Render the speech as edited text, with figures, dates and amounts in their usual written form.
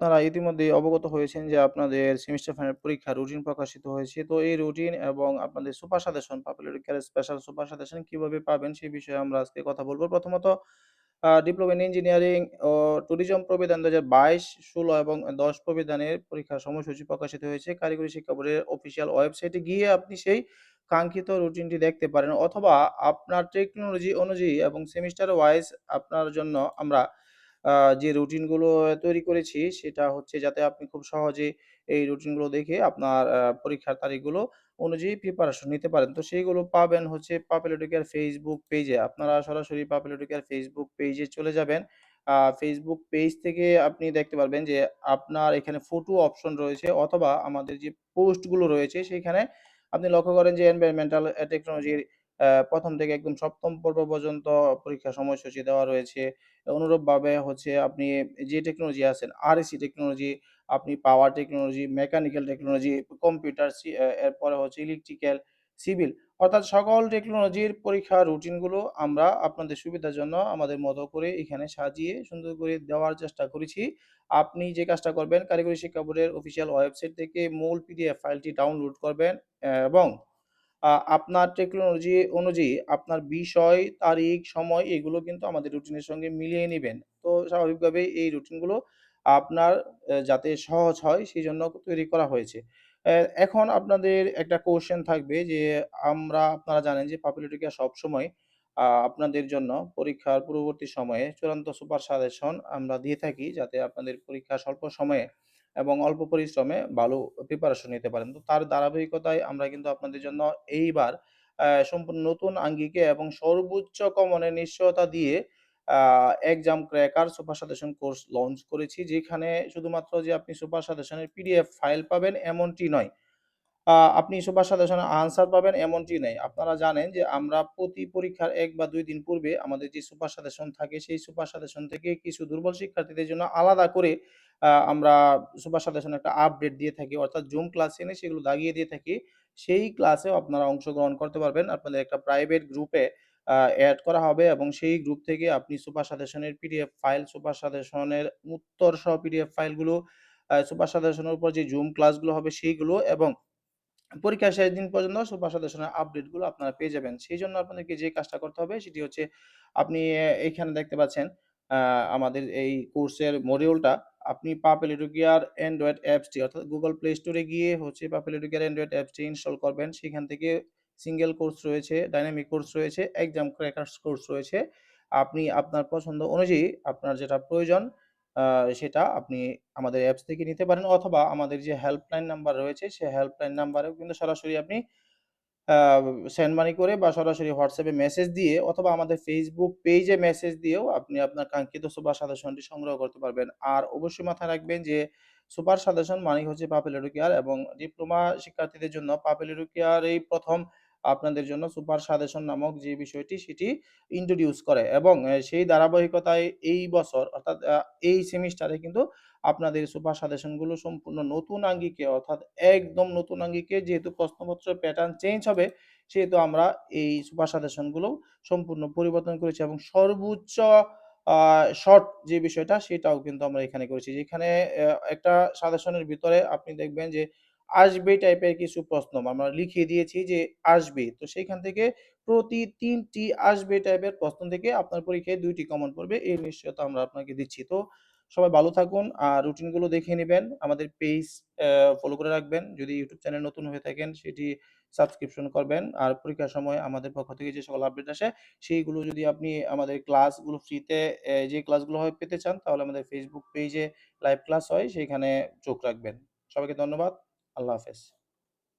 আপনারা ইতিমধ্যেই অবগত হয়েছেন যে আপনাদের সেমিস্টার ফাইনাল পরীক্ষার রুটিন প্রকাশিত হয়েছে। তো এই রুটিন এবং আপনাদের super suggestion public Educare special super suggestion কিভাবে পাবেন সেই বিষয়ে আমরা আজকে কথা বলব। প্রথমত ডিপ্লোমা ইন ইঞ্জিনিয়ারিং ও ট্যুরিজম প্রবিধান ২০২২, ১৬ এবং ১০ প্রবিধানের পরীক্ষার সময়সূচি প্রকাশিত হয়েছে। কারিগরি শিক্ষা বোর্ডের অফিসিয়াল ওয়েবসাইটে গিয়ে আপনি সেই কাঙ্ক্ষিত রুটিনটি দেখতে পারেন, অথবা আপনার টেকনোলজি অনুযায়ী এবং সেমিস্টার ওয়াইজ আপনার জন্য আমরা আ যে রুটিনগুলো তৈরি করেছি সেটা হচ্ছে যাতে আপনি খুব সহজে এই রুটিনগুলো দেখে আপনার পরীক্ষার তারিখগুলো অনুযায়ী প্রিপারেশন নিতে পারেন। তো সেইগুলো পাবেন হচ্ছে পাপেল এডুকেয়ার ফেসবুক পেজে। আপনারা সরাসরি পাপেল এডুকেয়ার ফেসবুক পেজে চলে যাবেন। ফেসবুক পেজ থেকে আপনি দেখতে পারবেন যে আপনার এখানে ফটো অপশন রয়েছে, অথবা আমাদের যে পোস্টগুলো রয়েছে সেইখানে আপনি লক্ষ্য করেন যে এনভায়রনমেন্টাল টেকনোলজির ১ম থেকে একদম ৭ম পর্ব পর্যন্ত পরীক্ষার সময়সূচি দেওয়া রয়েছে। অনুরূপভাবে হচ্ছে আপনি যে টেকনোলজি আছেন, আরএসসি টেকনোলজি, আপনি পাওয়ার টেকনোলজি, মেকানিক্যাল টেকনোলজি, কম্পিউটার এরপরে হচ্ছে ইলেকট্রিক্যাল, সিভিল, অর্থাৎ সকল টেকনোলজির পরীক্ষার রুটিনগুলো আমরা আপনাদের সুবিধার জন্য আমাদের মতো করে এখানে সাজিয়ে সুন্দর করে দেওয়ার চেষ্টা করেছি। আপনি যে কাজটা করবেন, কারিগরি শিক্ষা বোর্ডের অফিসিয়াল ওয়েবসাইট থেকে মূল পিডিএফ ফাইলটি ডাউনলোড করবেন এবং আপনার টেকনোলজি অনুযায়ী আপনার বিষয়, তারিখ, সময় এগুলো কিন্তু আমাদের রুটিনের সঙ্গে মিলিয়ে নিবেন। তো স্বাভাবিকভাবেই এই রুটিনগুলো আপনার যাতে সহজ হয় সেজন্য তৈরি করা হয়েছে। এখন আপনাদের একটা কোয়েশ্চেন থাকবে যে আপনারা জানেন যে পাপিলিটিকা সবসময় আপনাদের জন্য পরীক্ষার পূর্ববর্তী সময়ে চূড়ান্ত সুপার সাজেশন আমরা দিয়ে থাকি, যাতে আপনাদের পরীক্ষা স্বল্প সময়ে এবং অল্প পরিশ্রমে ভালো প্রিপারেশন নিতে পারেন। তো তার ধারাবাহিকতায় আমরা কিন্তু আপনাদের জন্য এইবার সম্পূর্ণ নতুন আঙ্গিকে এবং সর্বোচ্চ কমনের নিশ্চয়তা দিয়ে a exam cracker super suggestion course launch করেছি। যেখানে শুধুমাত্র যে আপনি সুপার সাজেশনের পিডিএফ ফাইল পাবেন এমনটি নয়। আপনি সুপার সাজেশনের আনসার পাবেন এমনটি নয়। আপনারা জানেন যে আমরা প্রতি পরীক্ষার ১ বা ২ দিন পূর্বে আমাদের যে সুপার সাজেশন থাকে সেই সুপার সাজেশন থেকে কিছু দুর্বল শিক্ষার্থীদের জন্য আলাদা করে আমরা সুপার সাজেশনে একটা আপডেট দিয়ে থাকি। অর্থাৎ জুম ক্লাস এনে সেগুলো দাগিয়ে দিয়ে থাকি। সেই ক্লাসেও আপনারা অংশগ্রহণ করতে পারবেন। আপনাদের একটা প্রাইভেট গ্রুপে এড করা হবে এবং সেই গ্রুপ থেকে আপনি সুপার সাজেশনের পিডিএফ ফাইল, সুপার সাজেশনের উত্তর সহ পিডিএফ ফাইলগুলো, সুপার সাজেশনের উপর যে জুম ক্লাসগুলো হবে সেইগুলো এবং পরীক্ষার শেষ দিন পর্যন্ত সুপার সাজেশনের আপডেটগুলো আপনারা পেয়ে যাবেন। সেইজন্য আপনাদেরকে যে কাজটা করতে হবে সেটি হচ্ছে আপনি এইখানে দেখতে পাচ্ছেন আ আমাদের এই কোর্সের মডিউলটা আপনি পাপেল এডুকেয়ার অ্যান্ড্রয়েড অ্যাপসটি অর্থাৎ Google Play Store এ গিয়ে হচ্ছে পাপেল এডুকেয়ার অ্যান্ড্রয়েড অ্যাপসটি ইনস্টল করবেন। সেখান থেকে সিঙ্গেল কোর্স রয়েছে, ডাইনামিক কোর্স রয়েছে, এক্সাম ক্র্যাকারস কোর্স রয়েছে। আপনি আপনার পছন্দ অনুযায়ী আপনার যেটা প্রয়োজন আ সেটা আপনি আমাদের অ্যাপস থেকে নিতে পারেন, অথবা আমাদের যে হেল্পলাইন নাম্বার রয়েছে সেই হেল্পলাইন নাম্বারেও কিন্তু সরাসরি আপনি আ সেন্ড মানি করে বা সরাসরি WhatsApp এ মেসেজ দিয়ে, অথবা আমাদের Facebook পেইজে মেসেজ দিয়েও আপনি আপনার কাঙ্ক্ষিত সুপার সাজেশনটি সংগ্রহ করতে পারবেন। আর অবশ্যই মাথায় রাখবেন যে সুপার সাজেশন মানেই হচ্ছে পাপেল এডুকেয়ার, এবং ডিপ্লোমা শিক্ষার্থীদের জন্য পাপেল এডুকেয়ার এই ১ম আপনাদের জন্য সুপার সাজেশন নামক যে বিষয়টি সেটি ইন্ট্রোডিউস করে, এবং সেই ধারাবাহিকতায় এই বছর অর্থাৎ এই সেমিস্টারে কিন্তু আপনাদের সুপার সাজেশনগুলো সম্পূর্ণ নতুন আঙ্গিকে, অর্থাৎ একদম নতুন আঙ্গিকে, যেহেতু প্রশ্নপত্রের প্যাটার্ন চেঞ্জ হবে, সেহেতু আমরা এই সুপার সাজেশনগুলো সম্পূর্ণ পরিবর্তন করেছি এবং সর্বোচ্চ আ শর্ট যে বিষয়টা সেটাও কিন্তু আমরা এখানে করেছি। যেখানে একটা সাজেশনের ভিতরে আপনি দেখবেন যে আসবে টাইপের কিছু প্রশ্ন আমরা লিখিয়ে দিয়েছি যে আসবে। তো সেইখান থেকে প্রতি ৩ টি আসবে টাইপের প্রশ্ন থেকে আপনার পরীক্ষায় ২ টি কমন পড়বে। এই নিশ্চয়তা আমরা আপনাকে দিচ্ছি। তো সবাই ভালো থাকুন। আর রুটিন গুলো দেখে নিবেন। আমাদের পেজ ফলো করে রাখবেন। যদি YouTube চ্যানেল নতুন হয়ে থাকেন সেটি সাবস্ক্রিপশন করবেন। আর পরীক্ষার সময় আমাদের পক্ষ থেকে যে সকল আপডেট আসে সেইগুলো যদি আপনি আমাদের ক্লাসগুলো ফ্রিতে যে ক্লাসগুলো হয় পেতে চান, তাহলে আমাদের Facebook পেজে লাইভ ক্লাস হয়, সেখানে চোখ রাখবেন। সবাইকে ধন্যবাদ। আল্লাহ হাফেজ।